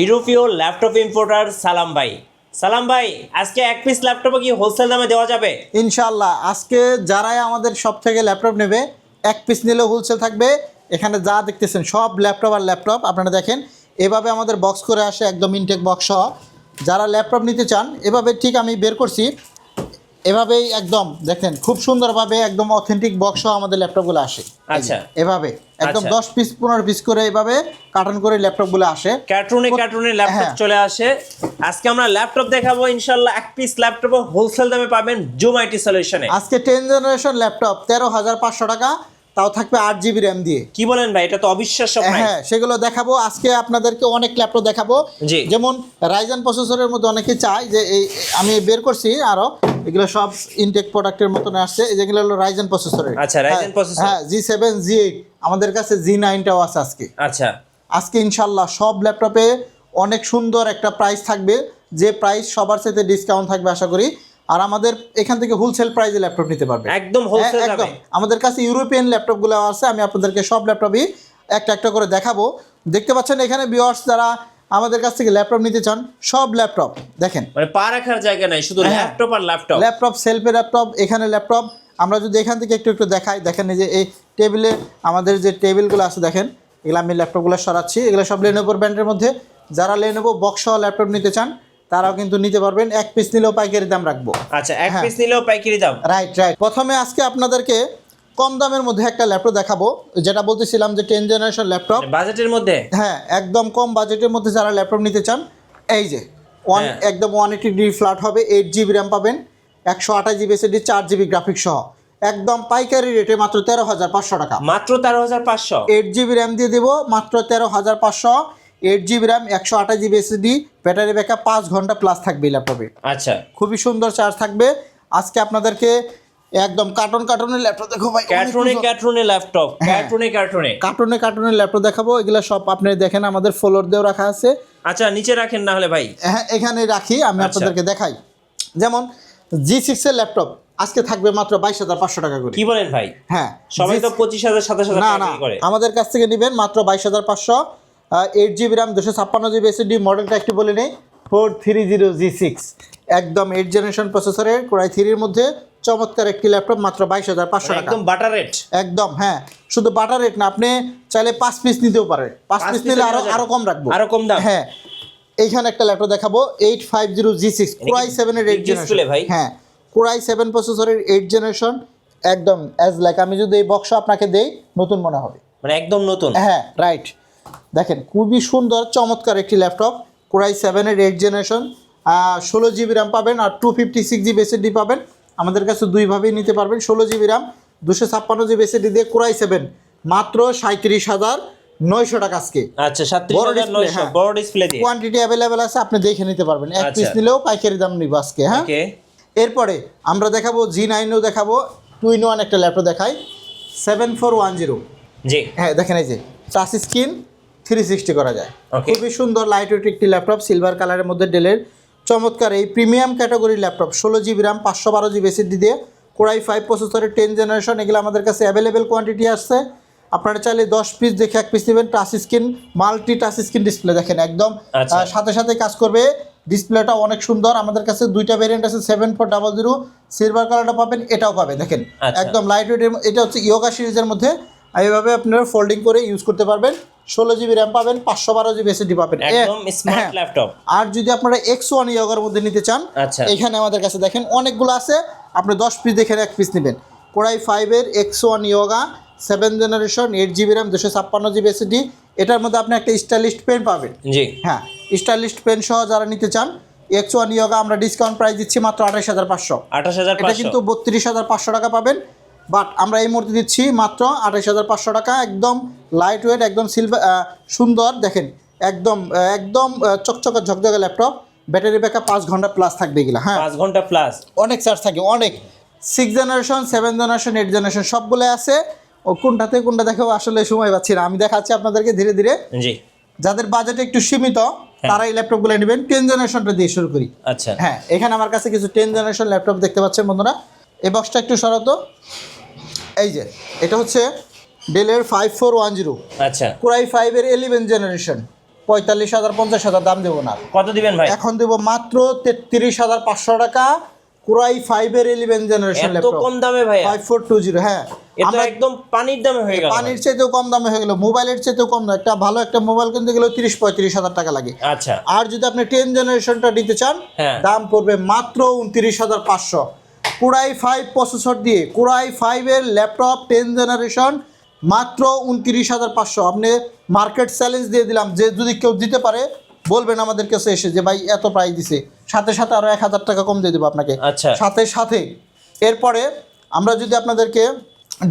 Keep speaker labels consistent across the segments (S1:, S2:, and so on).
S1: ইউরোপীয় laptop importer সালাম ভাই। সালাম ভাই, আজকে এক পিস ল্যাপটপে কি হোলসেল দামে দেওয়া যাবে?
S2: ইনশাআল্লাহ আজকে যারাই আমাদের সব থেকে ল্যাপটপ নেবে এক পিস নিলেও হোলসেল থাকবে। এখানে যা দেখতেছেন সব ল্যাপটপ আর ল্যাপটপ আপনারা দেখেন এভাবে আমাদের বক্স করে আসে, একদম ইনটেক বক্স সহ। যারা ল্যাপটপ নিতে চান এভাবে ঠিক আমি বের করছি, এভাবেই একদম দেখেন খুব সুন্দরভাবে একদম অথেন্টিক বক্স সহ আমাদের ল্যাপটপগুলো আসে।
S1: আচ্ছা,
S2: এভাবে একদম
S1: আচ্ছা।
S2: 10 পিস 15 পিস করে এভাবে কার্টন করে ল্যাপটপগুলো আসে।
S1: কার্টুনে ল্যাপটপ
S2: হ্যাঁ।
S1: চলে আসে। আজকে আমরা ল্যাপটপ দেখাবো ইনশাআল্লাহ। এক পিস ল্যাপটপ হোলসেল দামে পাবেন জুম আইটি সলিউশনে।
S2: আজকে 10 জেনারেশন ল্যাপটপ 13,500 টাকা, তাও থাকবে 8 GB র্যাম দিয়ে।
S1: কি বলেন ভাই, এটা তো অবিশ্বাস্য প্রাইস।
S2: হ্যাঁ, সেগুলো দেখাবো আজকে আপনাদেরকে। অনেক ল্যাপটপ দেখাবো,
S1: জি।
S2: যেমন রাইজেন প্রসেসরের মধ্যে অনেকে চায় যে এই আমি বের করছি আরো, এগুলো সব ইনটেক প্রোডাক্টের মতন আসছে। এই যেগুলো হলো রাইজেন প্রসেসরের।
S1: আচ্ছা, রাইজেন প্রসেসর।
S2: হ্যাঁ, G7 G8 আমাদের কাছে G9টাও আছে আজকে।
S1: আচ্ছা,
S2: আজকে ইনশাল্লাহ সব ল্যাপটপে অনেক সুন্দর একটা প্রাইস থাকবে, যে প্রাইস সবার সাথে ডিসকাউন্ট থাকবে আশা করি। আর আমাদের এখান থেকে হোলসেল প্রাইসে ল্যাপটপ নিতে পারবে,
S1: একদম হোলসেল দামে।
S2: একদম। আমাদের কাছে ইউরোপিয়ান ল্যাপটপগুলো আছে, আমি আপনাদেরকে সব ল্যাপটপই একটা একটা করে দেখাবো। দেখতে পাচ্ছেন এখানে ভিউয়ার্স যারা আমাদের কাছ থেকে ল্যাপটপ নিতে চান, সব ল্যাপটপ দেখেন,
S1: মানে পা রাখার জায়গা নাই, শুধু ল্যাপটপ আর ল্যাপটপ।
S2: ল্যাপটপ সেলফে ল্যাপটপ, এখানে ল্যাপটপ। আমরা যদি এখান থেকে একটু একটু দেখাই, দেখেন এই যে এই টেবিলে আমাদের যে টেবিলগুলো আছে দেখেন, এগুলো আমি ল্যাপটপগুলো সরাচ্ছি। এগুলো সব লেনোভো ব্র্যান্ডের মধ্যে। যারা লেনোভো বক্স সহ ল্যাপটপ নিতে চান তারাও কিন্তু নিতে পারবেন। এক পিস নিলেও পাইকারি দাম রাখবো।
S1: আচ্ছা, এক পিস নিলেও পাইকারি দাম।
S2: রাইট। প্রথমে আজকে আপনাদেরকে কম দামের মধ্যে একটা ল্যাপটপ দেখাবো, যেটা বলতেছিলাম যে 10 জেনারেশন ল্যাপটপ
S1: বাজেটের মধ্যে।
S2: হ্যাঁ, একদম কম বাজেটের মধ্যে যারা ল্যাপটপ নিতে চান, এই যে একদম 180 ফ্ল্যাট হবে, 8 GB র্যাম পাবেন, 128 GB SSD, 4 GB গ্রাফিক্স সহ, একদম পাইকারি রেটে মাত্র 13,500 টাকা।
S1: মাত্র 13,500।
S2: 8 GB র্যাম দিয়ে দেবো মাত্র 13,500। 8 GB RAM, 128 GB SSD, battery backup 5 ঘন্টা প্লাস থাকবে এই ল্যাপটপে।
S1: আচ্ছা,
S2: খুবই সুন্দর চার্জ থাকবে। আজকে আপনাদেরকে একদম কার্টুনের ল্যাপটপ দেখো ভাই,
S1: কার্টুনে ল্যাপটপ,
S2: কার্টুনের ল্যাপটপ দেখাবো। এগুলো সব আপনি দেখেন আমাদের ফ্লোর দিয়েও রাখা আছে।
S1: আচ্ছা, নিচে রাখেন না হলে ভাই।
S2: হ্যাঁ, এখানে রাখি, আমি
S1: আচ্ছা।
S2: আপনাদেরকে দেখাই। যেমন G6 এর ল্যাপটপ আজকে থাকবে মাত্র 22,500 টাকা করে।
S1: কি বলেন ভাই?
S2: হ্যাঁ,
S1: সবাই তো 25,000 27,000
S2: না
S1: টাকা করে।
S2: আমাদের কাছ থেকে নেবেন মাত্র 22,500। 8 GB র্যাম, 256 GB SSD, মডেলটা একটু বলে নেই, 430 G6, একদম 8 জেনারেশন প্রসেসরের Core i3 এর মধ্যে চমৎকার একটি ল্যাপটপ মাত্র 22,500 টাকা।
S1: একদম বাটার রেট।
S2: একদম। হ্যাঁ, শুধু বাটার রেট না, আপনি চাইলে 5 পিস নিতেও পারেন। 5 পিস নিলে আরো কম রাখবো,
S1: আরো কম দাম।
S2: হ্যাঁ, এইখানে একটা ল্যাপটপ দেখাবো 850 G6 Core i7 এর 8 জেনারেশন
S1: ভাই।
S2: হ্যাঁ, Core i7 প্রসেসরের 8 জেনারেশন, একদম অ্যাজ লাইক আমি যদি এই বক্স আপনাকে দেই নতুন মনে হবে,
S1: মানে একদম নতুন।
S2: হ্যাঁ রাইট। দেখেন খুবই সুন্দর চমৎকার একটি ল্যাপটপ, Core i7 এর 8 জেনারেশন, 16 GB র্যাম পাবেন আর 256 GB SSD পাবেন। আমাদের কাছে দুইভাবেই নিতে পারবেন। 16 GB র্যাম, 256 GB SSD দিয়ে Core i7 মাত্র 37,900 টাকা আজকে।
S1: আচ্ছা, 37,900 বড় ডিসপ্লে দিয়ে।
S2: কোয়ান্টিটি অ্যাভেলেবেল আছে, আপনি দেখে নিতে পারবেন। এক
S1: আচ্ছা।
S2: পিস নিলেও পাইকারি দাম নিব আজকে। হ্যাঁ,
S1: ওকে।
S2: এরপরে আমরা দেখাবো G9ও দেখাবো, 2-in-1 একটা ল্যাপটপ দেখাই, 7410।
S1: জি।
S2: হ্যাঁ, দেখেন এই যে টাচ স্ক্রিন 360 করা যায়।
S1: Okay.
S2: খুবই সুন্দর লাইট ওয়েট একটি ল্যাপটপ, সিলভার কালারের মধ্যে ডেলের চমৎকার এই প্রিমিয়াম ক্যাটাগরির laptop. 16 GB RAM, 512 GB SSD দিয়ে Core i5 প্রসেসরের 10 জেনারেশন। এগুলো আমাদের কাছে অ্যাভেলেবেল কোয়ান্টিটি আসছে। আপনারা চাইলে 10 পিস দেখে এক পিস নেবেন। Touch screen, multi touch screen display দেখেন, একদম
S1: আচ্ছা।
S2: সাথে সাথে কাজ করবে। ডিসপ্লেটা অনেক সুন্দর। আমাদের কাছে দুইটা ভেরিয়েন্ট আছে, 7400 সিলভার কালারটা পাবেন, এটাও পাবেন। দেখেন
S1: আচ্ছা।
S2: একদম লাইট ওয়েটের, এটা হচ্ছে ইয়োগা সিরিজের মধ্যে। এইভাবে আপনারা ফোল্ডিং করে ইউজ করতে পারবেন। 16 GB র্যাম পাবেন, 512 GB SSD পাবেন,
S1: একদম স্মার্ট ল্যাপটপ।
S2: আর যদি আপনারা X1 ইয়োগার মধ্যে নিতে চান,
S1: আচ্ছা।
S2: এখানে আমাদের কাছে দেখেন অনেকগুলো আছে, আপনি 10 পিস দেখেন এক পিস নেবেন। Core i5 এর X1 yoga 7 generation, 8 GB RAM, 256 GB SSD। এটার মধ্যে আপনি একটা স্টাইলিস্ট পেন পাবেন।
S1: জি।
S2: হ্যাঁ, স্টাইলিস্ট পেন সহ যারা নিতে চান X1 ইয়োগা আমরা ডিসকাউন্ট প্রাইস দিচ্ছি মাত্র 28,500।
S1: 28,500।
S2: এটা কিন্তু 32,500 টাকা পাবেন, বাট আমরা এই মুহূর্তে দিচ্ছি মাত্র 28,500 টাকা। একদম লাইট ওয়েট, একদম সিলভার সুন্দর দেখেন, একদম একদম চকচকে ঝকঝকে ল্যাপটপ। ব্যাটারি ব্যাকআপ 5 ঘন্টা প্লাস থাকবে এগুলো। হ্যাঁ,
S1: 5 ঘন্টা প্লাস।
S2: অনেক চার্জ থাকে, অনেক। 6 জেনারেশন, 7 জেনারেশন, 8 জেনারেশন সবগুলো আছে। ও কোনটাতে কোনটা দেখাবো আসলে সময় পাচ্ছি না, আমি দেখাচ্ছি আপনাদেরকে ধীরে ধীরে।
S1: জি।
S2: যাদের বাজেট একটু সীমিত তারা এই ল্যাপটপগুলো নেবেন। 10 জেনারেশনটা দিয়ে শুরু করি।
S1: আচ্ছা।
S2: হ্যাঁ, এখানে আমার কাছে কিছু 10 জেনারেশন ল্যাপটপ দেখতে পাচ্ছেন বন্ধুরা। এই বক্সটা একটু সরাতো। এই যে এটা হচ্ছে ডেলের 5410,
S1: আচ্ছা।
S2: Core i5 এর 11 জেনারেশন, 45,000 50,000 দাম দেবো না,
S1: কত দিবেন ভাই?
S2: এখন দেবো মাত্র 33,500 টাকা। কোরাই 5 এর 11 জেনারেশন
S1: এত
S2: ল্যাপটপ,
S1: কম দামে ভাই?
S2: 5420। হ্যাঁ,
S1: এটা একদম পানির দামে হয়ে গেল।
S2: পানির চাইতেও কম দামে হয়ে গেল, মোবাইলের চাইতেও কম না। একটা ভালো একটা মোবাইল কিনতে গেলেও 30-35,000 টাকা লাগে।
S1: আচ্ছা,
S2: আর যদি আপনি 10 জেনারেশনটা নিতে চান,
S1: হ্যাঁ,
S2: দাম পড়বে মাত্র 29,500। কোরাই 5 প্রসেসর দিয়ে কোরাই 5 এর ল্যাপটপ 10 জেনারেশন মাত্র 29,500। আপনি মার্কেট চ্যালেঞ্জ দিয়ে দিলাম যে যদি কেউ দিতে পারে বলবেন আমাদের কাছে এসে যে ভাই এত প্রাইস দিছে, সাথে সাথে আরও 1,000 টাকা কম দিয়ে দেবো আপনাকে,
S1: আচ্ছা,
S2: সাথে সাথে। এরপরে আমরা যদি আপনাদেরকে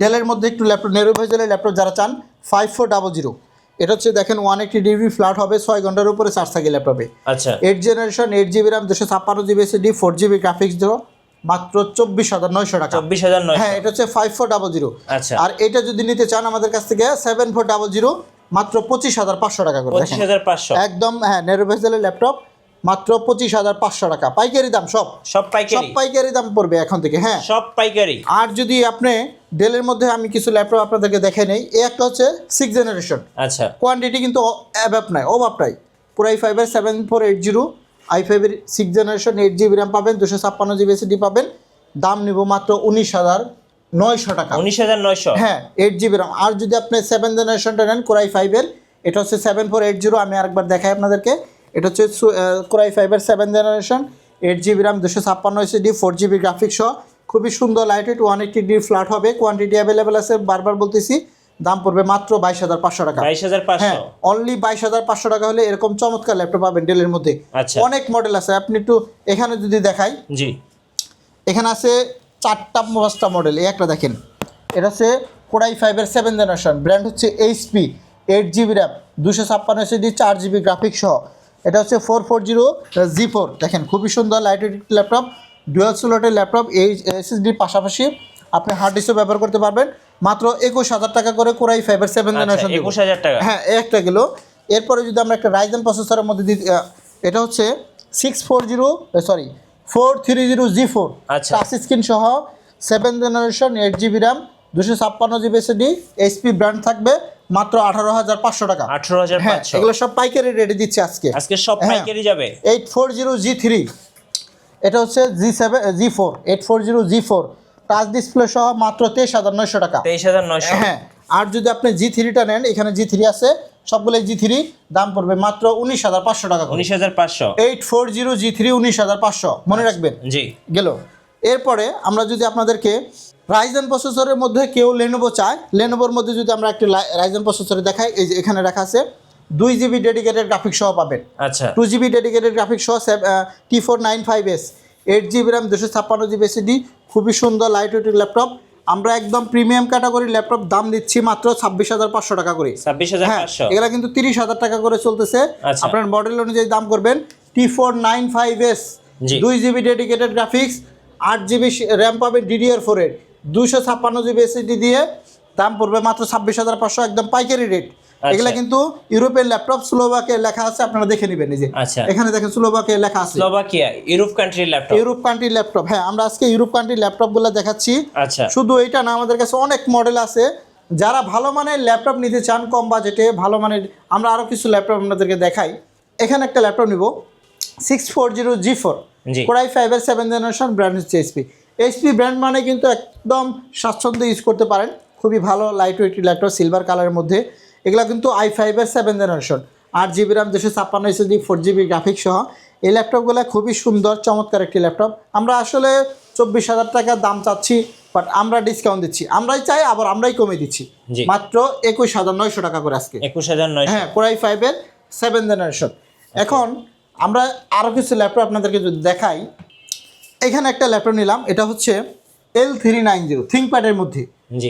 S2: ডেলের মধ্যে একটু ল্যাপটপ, নেরোভেজেলের ল্যাপটপ যারা চান, 5400, এটা হচ্ছে দেখেন 180 ডিগ্রি ফ্ল্যাট হবে, 6 ঘন্টার উপরে চার্জ থাকে ল্যাপটপে।
S1: আচ্ছা,
S2: 8 generation 8 GB RAM 256 GB SSD 4 GB graphics দিও, মাত্র 24,900 টাকা।
S1: 24,900।
S2: হ্যাঁ, এটা হচ্ছে 5400।
S1: আচ্ছা,
S2: আর এটা যদি নিতে চান আমাদের কাছ থেকে 7400, মাত্র 25,500 টাকা করে।
S1: 25,500
S2: একদম, হ্যাঁ, নেরোভেজেলের ল্যাপটপ মাত্র 25,500 টাকা, পাইকারি দাম। সব পাইকারি দাম পড়বে এখন থেকে। হ্যাঁ,
S1: সব পাইকারি। আর
S2: যদি আপনি ডেলের মধ্যে আমি কিছু ল্যাপটপ আপনাদেরকে দেখে নেই, এই একটা হচ্ছে 6 জেনারেশন।
S1: আচ্ছা,
S2: কোয়ান্টিটি কিন্তু অভাব নাই। পুরাই 5 এর 7480, i5 এর 6 জেনারেশন 8 GB র্যাম পাবেন, 256 GB SSD পাবেন। দাম নিব মাত্র 19,900 টাকা।
S1: 19,900।
S2: হ্যাঁ, 8 GB র্যাম। আর যদি আপনি 7 জেনারেশনটা নেন কোরাই 5 এর, এটা হচ্ছে 7480। আমি আরেকবার দেখাই আপনাদেরকে, এটা হচ্ছে কোরাই 5 এর 7 generation 8 GB RAM 256 SSD 4 GB graphics সহ, খুবই সুন্দর লাইটওয়েট, 180 ডিগ্রি ফ্ল্যাট হবে। কোয়ান্টিটি অ্যাভেলেবেল আছে, বারবার বলতেছি। দাম পড়বে মাত্র 22,500 টাকা।
S1: 22,500।
S2: হ্যাঁ, অনলি 22,500 টাকা হলে এরকম চমৎকার ল্যাপটপ পাবেন ডেলের মধ্যে।
S1: আচ্ছা,
S2: অনেক মডেল আছে, আপনি একটু এখানে যদি দেখাই,
S1: জি,
S2: এখানে আছে 4টা মডেল। এই একটা দেখেন, এটা হচ্ছে কোরাই 5 এর 7 জেনারেশন, ব্র্যান্ড হচ্ছে HP, 8 GB RAM 256 SSD 4 GB graphics সহ। এটা হচ্ছে 440G4। দেখেন, খুবই সুন্দর লাইটওয়েট ল্যাপটপ, ডুয়াল স্লটের ল্যাপটপ। এই SSDর পাশাপাশি আপনি হার্ড ডিস্কও ব্যবহার করতে পারবেন। মাত্র 21,000 টাকা করে কোরাই 5 এর 7 জেনারেশন।
S1: 21,000 টাকা।
S2: হ্যাঁ, একটা গেল। এরপরে যদি আমরা একটা রাইজেন প্রসেসরের মধ্যে দিই, এটা হচ্ছে 430G4,
S1: আচ্ছা,
S2: টাচ স্ক্রিন সহ 7 generation 8 GB RAM 256 GB SSD, HP brand থাকবে, মাত্র 18,500 টাকা।
S1: 18,500।
S2: এগুলো সব পাইকারি রেটে দিচ্ছি
S1: আজকে সব পাইকারি যাবে।
S2: 840G3, এটা হচ্ছে G4 840G4, টাচ ডিসপ্লে সহ মাত্র 23,900 টাকা।
S1: 23,900।
S2: হ্যাঁ, আর যদি আপনি G3টা নেন, এখানে G3 আছে, সবগুলো G3, দাম পড়বে মাত্র 19,500 টাকা।
S1: 19,500।
S2: 840G3 19,500, মনে রাখবেন।
S1: জি,
S2: গেল। এরপরে আমরা যদি আপনাদেরকে রাইজেন প্রসেসরের মধ্যে কেউ লেনোভো চায়, লেনোভোর মধ্যে যদি আমরা একটি রাইজেন প্রসেসরে দেখাই, এই যে এখানে রাখা আছে 2 GB ডেডিকেটেড গ্রাফিক্স সহ পাবেন।
S1: আচ্ছা,
S2: 2 GB ডেডিকেটেড গ্রাফিক্স সহ T495S 8 GB RAM 256 GB SSD, খুবই সুন্দর লাইটওয়েট ল্যাপটপ। আমরা একদম প্রিমিয়াম ক্যাটাগরির ল্যাপটপ, দাম দিচ্ছি মাত্র 26,500 টাকা করে।
S1: 26,500।
S2: এগুলা কিন্তু 30,000 টাকা করে চলতেছে।
S1: আচ্ছা,
S2: আপনার মডেল অনুযায়ী দাম করবেন। T495S 2 GB dedicated graphics 8 GB RAM পাবেন DDR4 এর 256 GB SSD দিয়ে, দাম পড়বে মাত্র 26,500, একদম পাইকারি রেট। এগুলা কিন্তু ইউরোপের ল্যাপটপ, স্লোভাকিয়া লেখা আছে, আপনারা দেখে নেবেন। এই যে এখানে দেখেন স্লোভাকিয়া লেখা আছে,
S1: স্লোভাকিয়া ইউরোপ কান্ট্রির ল্যাপটপ।
S2: ইউরোপ কান্ট্রির ল্যাপটপ। হ্যাঁ, আমরা আজকে ইউরোপ কান্ট্রির ল্যাপটপগুলো দেখাচ্ছি।
S1: আচ্ছা,
S2: শুধু এইটা না, আমাদের কাছে অনেক মডেল আছে। যারা ভালো মানের ল্যাপটপ নিতে চান কম বাজেটে, ভালো মানের, আমরা আরও কিছু ল্যাপটপ আপনাদেরকে দেখাই। এখানে একটা ল্যাপটপ নিব 640G4, কোরাই 5 এর 7 জেনারেশন, ব্র্যান্ড হচ্ছে HP ব্র্যান্ড, মানে কিন্তু একদম স্বাচ্ছন্দ্যে ইউজ করতে পারেন। খুবই ভালো লাইটওয়েট ল্যাপটপ, সিলভার কালারের মধ্যে। এগুলা কিন্তু i5 এর 7 generation 8 GB RAM 256 SSD 4 GB graphics সহ। এই ল্যাপটপগুলো খুবই সুন্দর চমৎকার একটি ল্যাপটপ। আমরা আসলে 24,000 টাকা দাম চাচ্ছি, বাট আমরা ডিসকাউন্ট দিচ্ছি। আমরাই চাই, আবার আমরাই কমে দিচ্ছি, মাত্র 21,900 টাকা করে আজকে।
S1: 21,900।
S2: হ্যাঁ, কোরাই 5 এর 7 জেনারেশন। এখন আমরা আরও কিছু ল্যাপটপ আপনাদেরকে যদি দেখাই, এখানে একটা ল্যাপটপ নিলাম, এটা হচ্ছে L390 থিংকপ্যাডের মধ্যে,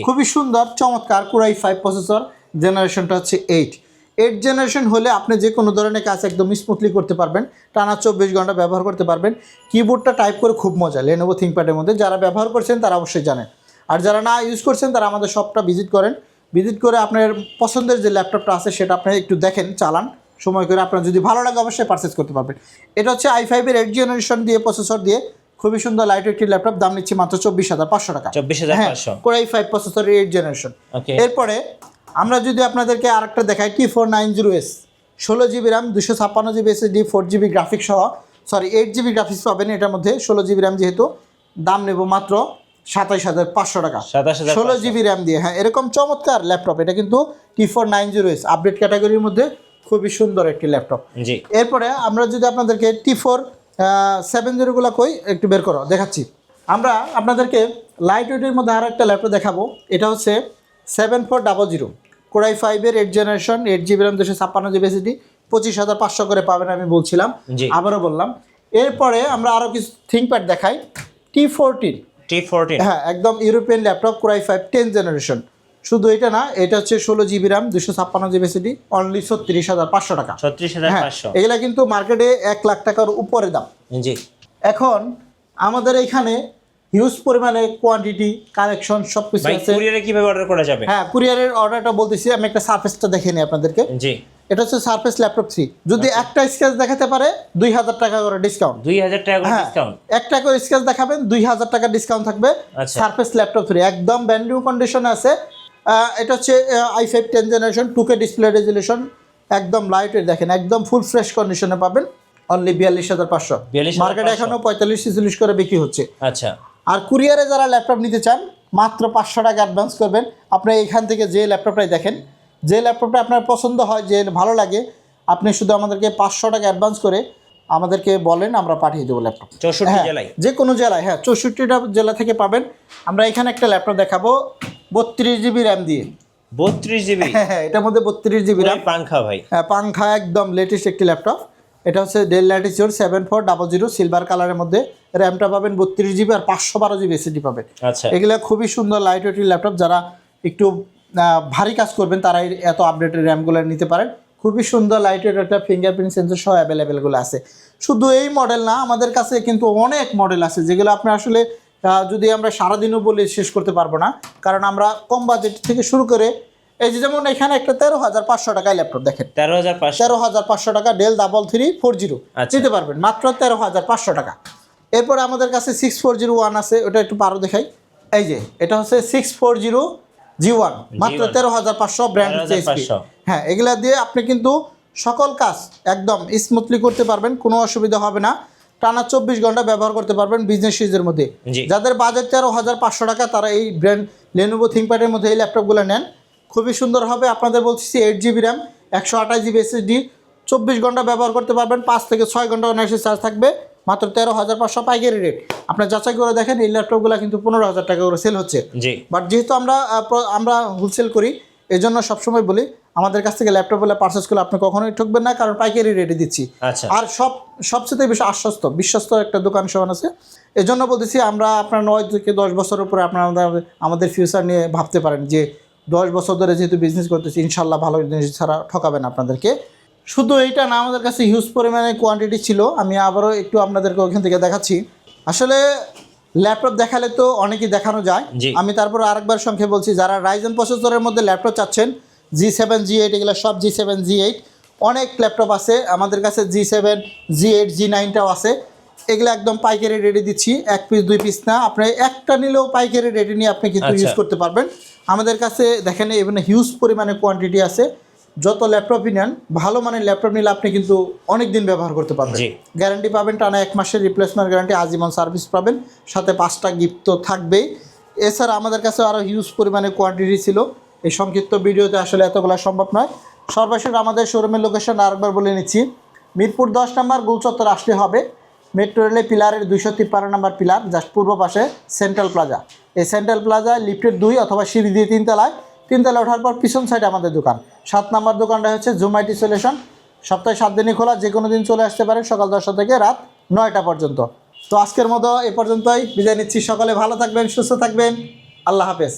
S2: খুবই সুন্দর চমৎকার কোরাই 5 প্রসেসর, জেনারেশনটা হচ্ছে 8 জেনারেশন হলে আপনি যে কোনো ধরনের কাজ একদম স্মুথলি করতে পারবেন, টানা 24 ঘন্টা ব্যবহার করতে পারবেন। কিবোর্ডটা টাইপ করে খুব মজা লেনোভো থিংকপ্যাডের মধ্যে, যারা ব্যবহার করছেন তারা অবশ্যই জানেন। আর যারা না ইউজ করছেন তারা আমাদের শপটা ভিজিট করেন, ভিজিট করে আপনার পছন্দের যে ল্যাপটপটা আছে সেটা আপনি একটু দেখেন, চালান সময় করে, আপনার যদি ভালো লাগে অবশ্যই পারচেস করতে পারবেন। এটা হচ্ছে i5 এর 8 জেনারেশন দিয়ে প্রসেসর দিয়ে, খুবই সুন্দর লাইটওয়েট ল্যাপটপ, দাম নিচ্ছি মাত্র 24,500 টাকা।
S1: 24,500,
S2: কোরাই 5 প্রসেসর 8 জেনারেশন। এরপরে আমরা যদি আপনাদেরকে আরেকটা দেখাই T490S, 16 GB RAM 256 GB SSD 4 GB graphics সহ, সরি 8 GB গ্রাফিক্স পাবেন এটার মধ্যে। 16 GB র্যাম যেহেতু, দাম নেব মাত্র 27,500 টাকা।
S1: 27,500
S2: 16 GB র্যাম দিয়ে, হ্যাঁ এরকম চমৎকার ল্যাপটপ। এটা কিন্তু T490S আপডেট ক্যাটাগরির মধ্যে খুবই সুন্দর একটি ল্যাপটপ।
S1: জি।
S2: এরপরে আমরা যদি আপনাদেরকে T470 গুলো কই একটু বের করো দেখাচ্ছি। আমরা আপনাদেরকে লাইট ওয়েটের মধ্যে আরও একটা ল্যাপটপ দেখাবো। এটা হচ্ছে 7400 কোরাই 5-এর 8 generation, 8 GB RAM 256 GB SSD, 25,500 করে পাবেন আমি বলছিলাম,
S1: জি।
S2: আবারও বললাম। এরপরে আমরা আরও কিছু থিঙ্কপ্যাড দেখাই। T14, হ্যাঁ একদম ইউরোপিয়ান ল্যাপটপ, কোরাই 5 10 জেনারেশন। শুধু এটা না, এটা হচ্ছে 16 GB RAM 256 GB SSD, only 36,500 টাকা।
S1: 36,500।
S2: এগুলা কিন্তু মার্কেটে 1 লাখ টাকার উপরে দাম।
S1: জি।
S2: এখন আমাদের এখানে হিউজ পরিমাণে কোয়ান্টিটি, কালেকশন সব কিছু
S1: ভাই
S2: আছে।
S1: কুরিয়ারে কিভাবে অর্ডার করা যাবে?
S2: হ্যাঁ, কুরিয়ারের অর্ডারটা বলতেছি। আমি একটা সারফেসটা দেখে নিই আপনাদেরকে।
S1: জি।
S2: এটা হচ্ছে সারফেস ল্যাপটপ 3। যদি একটা স্কেচ দেখাতে পারে 2,000 টাকা করে ডিসকাউন্ট।
S1: 2,000 টাকা করে
S2: হ্যাঁ,
S1: ডিসকাউন্ট।
S2: একটা করে স্কেচ দেখাবেন 2,000 টাকা ডিসকাউন্ট থাকবে।
S1: আচ্ছা।
S2: সারফেস ল্যাপটপ 3 একদম ব্র্যান্ড নিউ কন্ডিশনে আছে। এটা হচ্ছে i5 10 generation, 2K display resolution, একদম লাইটের দেখেন, একদম ফুল ফ্রেশ কন্ডিশনে পাবেন, অনলি 42,500।
S1: 42,500
S2: মার্কেটে এখনো 45-46 করে বিক্রি হচ্ছে।
S1: আচ্ছা।
S2: আর কুরিয়ারে যারা ল্যাপটপ নিতে চান, মাত্র 500 টাকা অ্যাডভান্স করবেন। আপনি এখান থেকে যে ল্যাপটপটাই দেখেন, যে ল্যাপটপটা আপনার পছন্দ হয়, যে ভালো লাগে, আপনি শুধু আমাদেরকে 500 টাকা অ্যাডভান্স করে আমাদেরকে বলেন, আমরা পাঠিয়ে দেবো ল্যাপটপ।
S1: 64 জেলায়?
S2: যে কোনো জেলায়, হ্যাঁ 64টা জেলা থেকে পাবেন। আমরা এখানে একটা ল্যাপটপ দেখাবো 32 GB র্যাম দিয়ে।
S1: 32 GB?
S2: হ্যাঁ, এটার মধ্যে 32 GB র্যাম,
S1: পাংখা ভাই।
S2: হ্যাঁ পাংখা, একদম লেটেস্ট একটি ল্যাপটপ। এটা হচ্ছে ডেল ল্যাটিটিউড 7400 সিলভার কালারের মধ্যে। র্যামটা পাবেন 32 GB আর 512 GB SSD পাবেন।
S1: আচ্ছা।
S2: এগুলো খুবই সুন্দর লাইট ওয়েটের ল্যাপটপ। যারা একটু ভারী কাজ করবেন তারা এত আপডেটেড র্যামগুলো নিতে পারেন। খুবই সুন্দর লাইট ওয়েট একটা ফিঙ্গারপ্রিন্ট সেন্সর সহ অ্যাভেলেবেলগুলো আছে। শুধু এই মডেল না, আমাদের কাছে কিন্তু অনেক মডেল আছে যেগুলো আপনি আসলে যদি আমরা সারাদিনও বলে শেষ করতে পারবো না, কারণ আমরা কম বাজেট থেকে শুরু করে, এই যে যেমন এখানে একটা 13,500 টাকায় ল্যাপটপ দেখেন, 13,500 টাকা ডেল 3340 নিতে পারবেন মাত্র 13,500 টাকা। এরপরে আমাদের কাছে 6401 আছে, ওটা একটু পারো দেখাই। এই যে এটা হচ্ছে 640G1, মাত্র 13,500, ব্র্যান্ড হচ্ছে HP। হ্যাঁ, এগুলা দিয়ে আপনি কিন্তু সকল কাজ একদম স্মুথলি করতে পারবেন, কোনো অসুবিধা হবে না। টানা 24 ঘন্টা ব্যবহার করতে পারবেন বিজনেস ইউজের মধ্যে। যাদের বাজেট 13,500 টাকা, তারা এই ব্র্যান্ড লেনোভো থিংকপ্যাডের মধ্যে এই ল্যাপটপগুলো নেন, খুবই সুন্দর হবে। আপনাদের বলতেছি 8 GB র্যাম 128 GB SSD, 24 ঘন্টা ব্যবহার করতে পারবেন, 5 থেকে 6 ঘন্টা অনায়াসে চার্জ থাকবে, মাত্র 13,500 পাইকারি রেট। আপনার যাচাই করে দেখেন, এই ল্যাপটপগুলো কিন্তু 15,000 টাকা করে সেল হচ্ছে। বাট যেহেতু আমরা হোলসেল করি, এই জন্য সবসময় বলি আমাদের কাছ থেকে ল্যাপটপ বলে পারচেস করলে আপনি কখনোই ঠকবেন না, কারণ পাইকারি রেটে দিচ্ছি। আর সবচেয়ে বেশি বিশ্বস্ত একটা দোকান সমান আছে। এই জন্য বলতেছি, আমরা আপনার 9 থেকে 10 বছরের উপরে আপনারা আমাদের ফিউচার নিয়ে ভাবতে পারেন যে 10 বছর ধরে যেহেতু বিজনেস করতেছি, ইনশাল্লাহ ভালো জিনিস ছাড়া ঠকাবেন আপনাদেরকে। শুধু এইটা না, আমাদের কাছে হিউজ পরিমাণে কোয়ান্টিটি ছিল। আমি আবারও একটু আপনাদেরকে ওইখান থেকে দেখাচ্ছি। আসলে ল্যাপটপ দেখালে তো অনেকই দেখানো যায়, আমি তারপর আরেকবার সংখ্যে বলছি, যারা রাইজেন প্রসেসরের মধ্যে ল্যাপটপ চাচ্ছেন, G7 G8, এগুলো সব G7 G8 অনেক ল্যাপটপ আছে আমাদের কাছে। G7 G8 G9টাও আছে। এগুলো একদম পাইকারি রেটে দিচ্ছি, 1 পিস 2 পিস না, আপনি একটা নিলেও পাইকারি রেটে নিয়ে আপনি কিন্তু ইউজ করতে পারবেন। আমাদের কাছে দেখেন এখানে হিউজ পরিমাণে কোয়ান্টিটি আছে। যত ল্যাপটপই নেন, ভালো মানের ল্যাপটপ নিলে আপনি কিন্তু অনেক দিন ব্যবহার করতে পারবেন। গ্যারান্টি পাবেন, টানা 1 মাসের রিপ্লেসমেন্ট গ্যারান্টি, আজীবন সার্ভিস পাবেন, সাথে 5টা গিফট তো থাকবেই। এছাড়া আমাদের কাছে আরও হিউজ পরিমাণে কোয়ান্টিটি ছিল। এই সংক্ষিপ্ত ভিডিওতে আসলে এতগুলো সম্ভব নয়। সর্বশেষ আমাদের শোরুমের লোকেশন আরেকবার বলে নিচ্ছি, মিরপুর 10 নম্বর গোলচত্বর আসলে হবে। মেট্রো রেলে পিলারের 253 নম্বর পিলার, জাস্ট পূর্ব পাশে সেন্ট্রাল প্লাজা। এই সেন্ট্রাল প্লাজা লিফটের 2 অথবা সিঁড়ি দিয়ে 3 তলায় ওঠার পর পিছন সাইডে আমাদের দোকান। 7 নম্বর দোকানটা হচ্ছে জুম আইটি সলিউশন। সপ্তাহে 7 দিনই খোলা, যে কোনো দিন চলে আসতে পারেন, সকাল 10টা থেকে রাত 9টা পর্যন্ত। তো আজকের মতো এ পর্যন্তই বিদায় নিচ্ছি। সকলে ভালো থাকবেন, সুস্থ থাকবেন, আল্লাহ হাফেজ।